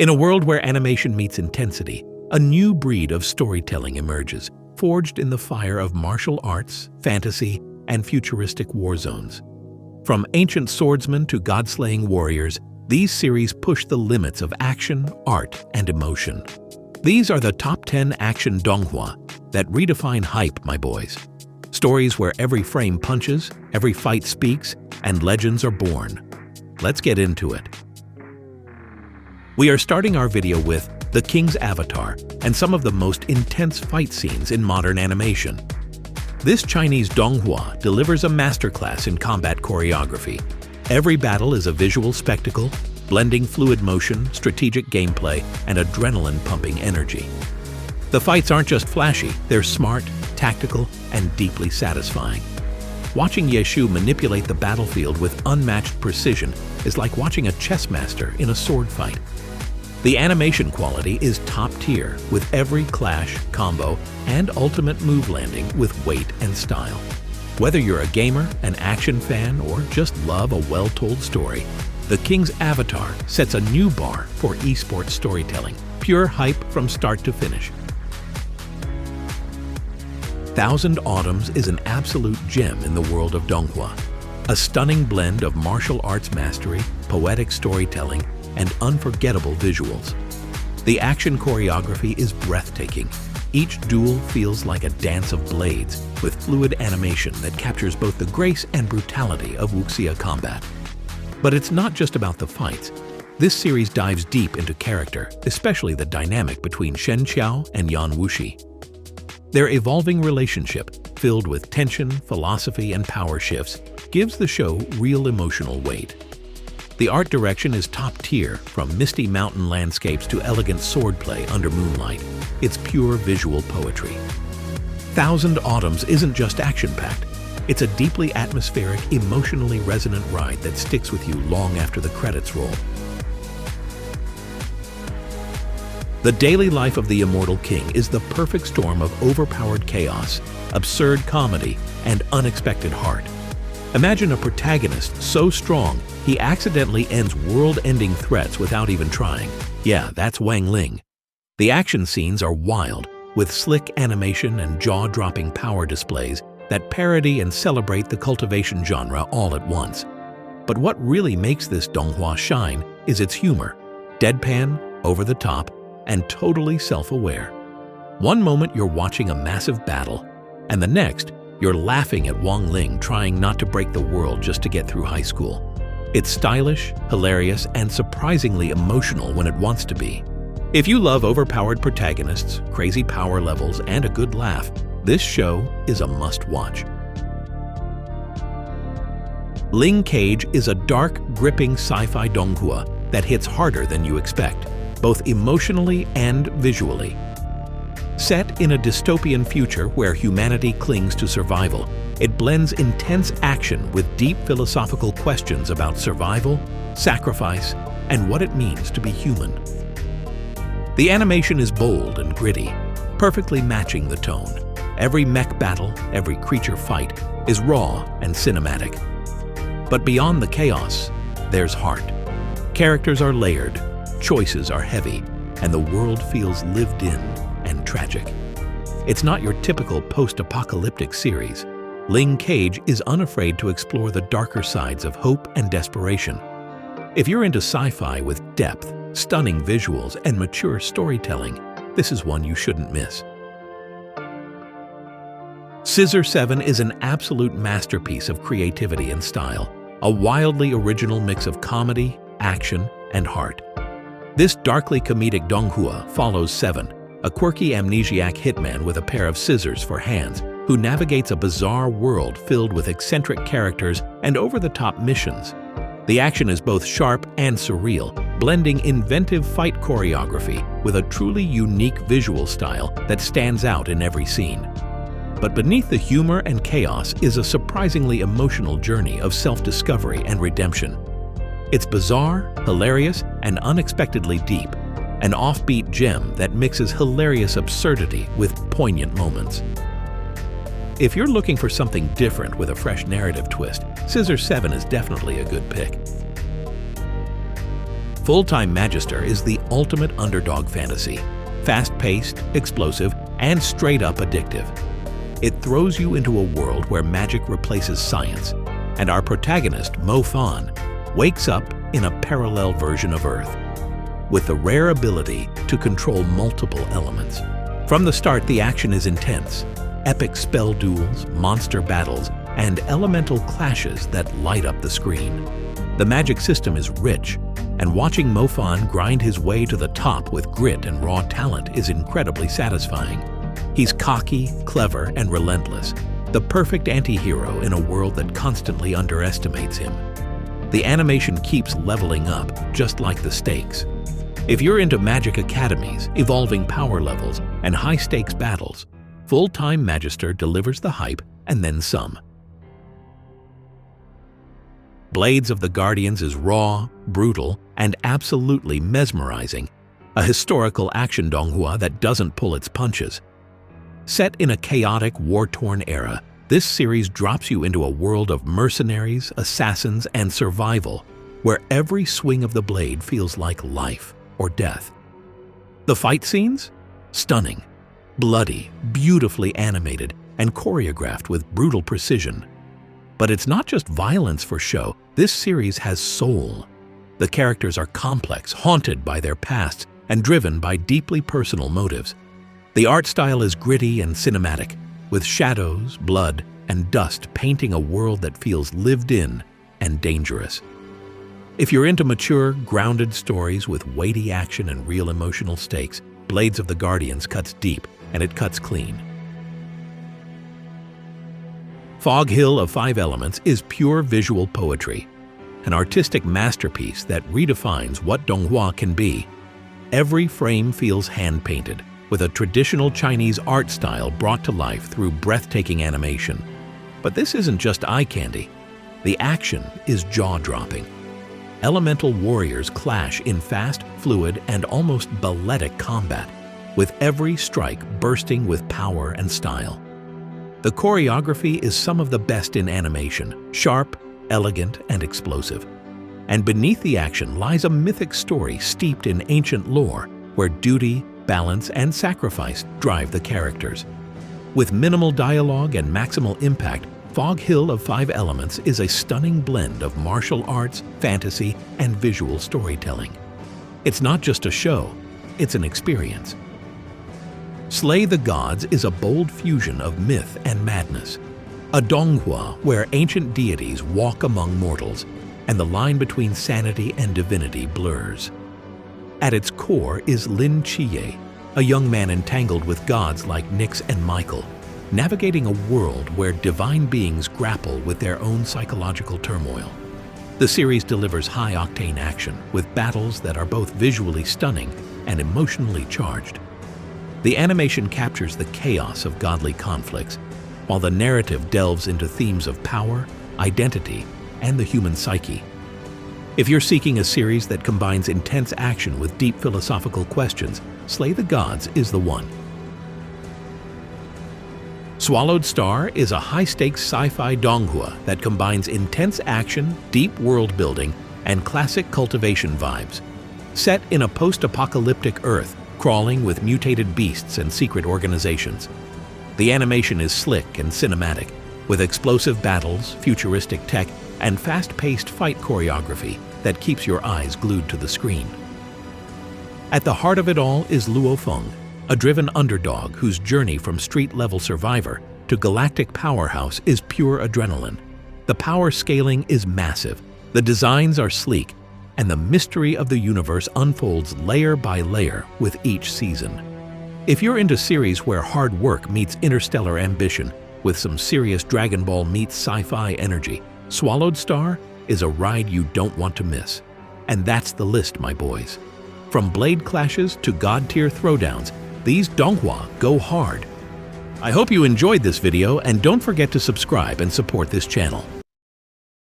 In a world where animation meets intensity, a new breed of storytelling emerges, forged in the fire of martial arts, fantasy, and futuristic war zones. From ancient swordsmen to god-slaying warriors, these series push the limits of action, art, and emotion. These are the top 10 Action Donghua that redefine hype, my boys. Stories where every frame punches, every fight speaks, and legends are born. Let's get into it. We are starting our video with the King's Avatar and some of the most intense fight scenes in modern animation. This Chinese Donghua delivers a masterclass in combat choreography. Every battle is a visual spectacle, blending fluid motion, strategic gameplay, and adrenaline-pumping energy. The fights aren't just flashy, they're smart, tactical, and deeply satisfying. Watching Yeshu manipulate the battlefield with unmatched precision is like watching a chess master in a sword fight. The animation quality is top tier, with every clash, combo, and ultimate move landing with weight and style. Whether you're a gamer, an action fan, or just love a well-told story, the King's Avatar sets a new bar for esports storytelling. Pure hype from start to finish. Thousand Autumns is an absolute gem in the world of Donghua. A stunning blend of martial arts mastery, poetic storytelling, and unforgettable visuals. The action choreography is breathtaking. Each duel feels like a dance of blades, with fluid animation that captures both the grace and brutality of Wuxia combat. But it's not just about the fights. This series dives deep into character, especially the dynamic between Shen Qiao and Yan Wuxi. Their evolving relationship, filled with tension, philosophy, and power shifts, gives the show real emotional weight. The art direction is top tier, from misty mountain landscapes to elegant swordplay under moonlight. It's pure visual poetry. Thousand Autumns isn't just action-packed. It's a deeply atmospheric, emotionally resonant ride that sticks with you long after the credits roll. The daily life of the Immortal King is the perfect storm of overpowered chaos, absurd comedy, and unexpected heart. Imagine a protagonist so strong he accidentally ends world-ending threats without even trying. Yeah, that's Wang Ling. The action scenes are wild, with slick animation and jaw-dropping power displays that parody and celebrate the cultivation genre all at once. But what really makes this Donghua shine is its humor. Deadpan, over the top, and totally self-aware. One moment you're watching a massive battle, and the next, you're laughing at Wang Ling trying not to break the world just to get through high school. It's stylish, hilarious, and surprisingly emotional when it wants to be. If you love overpowered protagonists, crazy power levels, and a good laugh, this show is a must-watch. Ling Cage is a dark, gripping sci-fi Donghua that hits harder than you expect, both emotionally and visually. Set in a dystopian future where humanity clings to survival, it blends intense action with deep philosophical questions about survival, sacrifice, and what it means to be human. The animation is bold and gritty, perfectly matching the tone. Every mech battle, every creature fight is raw and cinematic. But beyond the chaos, there's heart. Characters are layered, choices are heavy, and the world feels lived in and tragic. It's not your typical post-apocalyptic series. Ling Cage is unafraid to explore the darker sides of hope and desperation. If you're into sci-fi with depth, stunning visuals, and mature storytelling, this is one you shouldn't miss. Scissor 7 is an absolute masterpiece of creativity and style, a wildly original mix of comedy, action, and heart. This darkly comedic Donghua follows Seven, a quirky amnesiac hitman with a pair of scissors for hands, who navigates a bizarre world filled with eccentric characters and over-the-top missions. The action is both sharp and surreal, blending inventive fight choreography with a truly unique visual style that stands out in every scene. But beneath the humor and chaos is a surprisingly emotional journey of self-discovery and redemption. It's bizarre, hilarious, and unexpectedly deep, an offbeat gem that mixes hilarious absurdity with poignant moments. If you're looking for something different with a fresh narrative twist, Scissor 7 is definitely a good pick. Fulltime Magister is the ultimate underdog fantasy. Fast-paced, explosive, and straight-up addictive. It throws you into a world where magic replaces science, and our protagonist, Mo Fan, wakes up in a parallel version of Earth, with the rare ability to control multiple elements. From the start, the action is intense. Epic spell duels, monster battles, and elemental clashes that light up the screen. The magic system is rich, and watching Mo Fan grind his way to the top with grit and raw talent is incredibly satisfying. He's cocky, clever, and relentless, the perfect anti-hero in a world that constantly underestimates him. The animation keeps leveling up, just like the stakes. If you're into magic academies, evolving power levels, and high-stakes battles, Fulltime Magister delivers the hype and then some. Blades of the Guardians is raw, brutal, and absolutely mesmerizing, a historical action donghua that doesn't pull its punches. Set in a chaotic, war-torn era, this series drops you into a world of mercenaries, assassins, and survival, where every swing of the blade feels like life or death. The fight scenes? Stunning, bloody, beautifully animated, and choreographed with brutal precision. But it's not just violence for show, this series has soul. The characters are complex, haunted by their pasts, and driven by deeply personal motives. The art style is gritty and cinematic, with shadows, blood, and dust painting a world that feels lived in and dangerous. If you're into mature, grounded stories with weighty action and real emotional stakes, Blades of the Guardians cuts deep, and it cuts clean. Fog Hill of Five Elements is pure visual poetry, an artistic masterpiece that redefines what Donghua can be. Every frame feels hand-painted, with a traditional Chinese art style brought to life through breathtaking animation. But this isn't just eye candy. The action is jaw-dropping. Elemental warriors clash in fast, fluid, and almost balletic combat, with every strike bursting with power and style. The choreography is some of the best in animation, sharp, elegant, and explosive. And beneath the action lies a mythic story steeped in ancient lore, where duty, balance, and sacrifice drive the characters. With minimal dialogue and maximal impact, Fog Hill of Five Elements is a stunning blend of martial arts, fantasy, and visual storytelling. It's not just a show, it's an experience. Slay the Gods is a bold fusion of myth and madness. A donghua where ancient deities walk among mortals, and the line between sanity and divinity blurs. At its core is Ling Cage, a young man entangled with gods like Nyx and Michael, navigating a world where divine beings grapple with their own psychological turmoil. The series delivers high-octane action with battles that are both visually stunning and emotionally charged. The animation captures the chaos of godly conflicts, while the narrative delves into themes of power, identity, and the human psyche. If you're seeking a series that combines intense action with deep philosophical questions, Slay the Gods is the one. Swallowed Star is a high-stakes sci-fi donghua that combines intense action, deep world-building, and classic cultivation vibes. Set in a post-apocalyptic Earth, crawling with mutated beasts and secret organizations. The animation is slick and cinematic, with explosive battles, futuristic tech, and fast-paced fight choreography that keeps your eyes glued to the screen. At the heart of it all is Luo Feng, a driven underdog whose journey from street-level survivor to galactic powerhouse is pure adrenaline. The power scaling is massive, the designs are sleek, and the mystery of the universe unfolds layer by layer with each season. If you're into series where hard work meets interstellar ambition with some serious Dragon Ball meets sci-fi energy, Swallowed Star is a ride you don't want to miss. And that's the list, my boys. From blade clashes to god-tier throwdowns, these donghua go hard. I hope you enjoyed this video, and don't forget to subscribe and support this channel.